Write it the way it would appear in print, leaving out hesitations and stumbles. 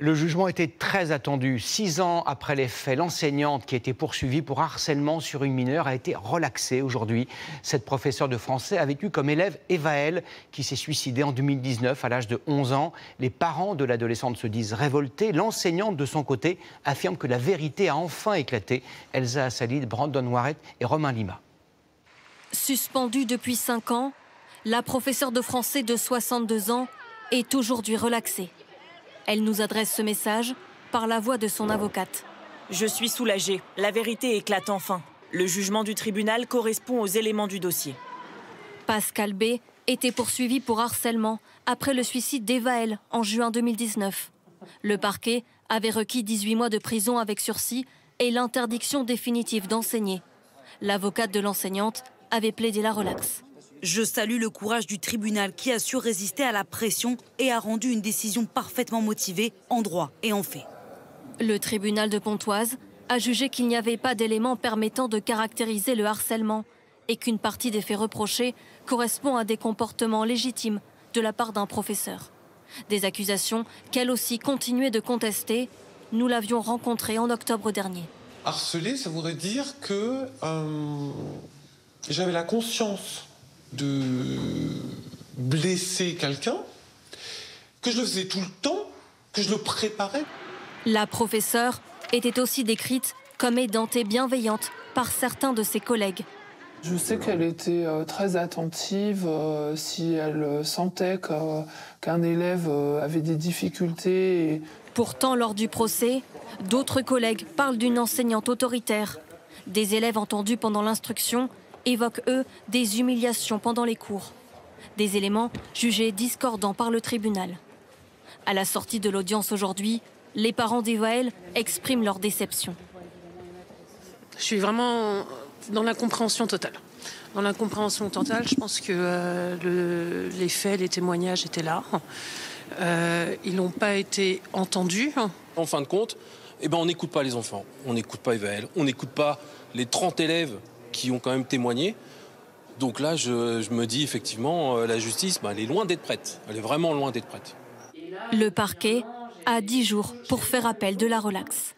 Le jugement était très attendu. 6 ans après les faits, l'enseignante qui a été poursuivie pour harcèlement sur une mineure a été relaxée aujourd'hui. Cette professeure de français a vécu comme élève Eva L, qui s'est suicidée en 2019 à l'âge de 11 ans. Les parents de l'adolescente se disent révoltés. L'enseignante, de son côté, affirme que la vérité a enfin éclaté. Elsa Assalid, Brandon Warret et Romain Lima. Suspendue depuis 5 ans, la professeure de français de 62 ans est aujourd'hui relaxée. Elle nous adresse ce message par la voix de son avocate. Je suis soulagée. La vérité éclate enfin. Le jugement du tribunal correspond aux éléments du dossier. Pascal B était poursuivi pour harcèlement après le suicide d'Eva L en juin 2019. Le parquet avait requis 18 mois de prison avec sursis et l'interdiction définitive d'enseigner. L'avocate de l'enseignante avait plaidé la relaxe. Je salue le courage du tribunal qui a su résister à la pression et a rendu une décision parfaitement motivée en droit et en fait. Le tribunal de Pontoise a jugé qu'il n'y avait pas d'éléments permettant de caractériser le harcèlement et qu'une partie des faits reprochés correspond à des comportements légitimes de la part d'un professeur. Des accusations qu'elle aussi continuait de contester. Nous l'avions rencontrée en octobre dernier. Harceler, ça voudrait dire que j'avais la conscience de blesser quelqu'un, que je le faisais tout le temps, que je le préparais. La professeure était aussi décrite comme aidante et bienveillante par certains de ses collègues. Je sais qu'elle était très attentive si elle sentait qu'un élève avait des difficultés. Pourtant, lors du procès, d'autres collègues parlent d'une enseignante autoritaire. Des élèves entendus pendant l'instruction évoquent, eux, des humiliations pendant les cours. Des éléments jugés discordants par le tribunal. À la sortie de l'audience aujourd'hui, les parents d'Eva L expriment leur déception. Je suis vraiment dans l'incompréhension totale. Dans l'incompréhension totale, je pense que les faits, les témoignages étaient là. Ils n'ont pas été entendus. En fin de compte, on n'écoute pas les enfants, on n'écoute pas Eva L, on n'écoute pas les 30 élèves qui ont quand même témoigné. Donc là, je me dis effectivement, la justice, elle est loin d'être prête. Elle est vraiment loin d'être prête. Le parquet a 10 jours pour faire appel de la relaxe.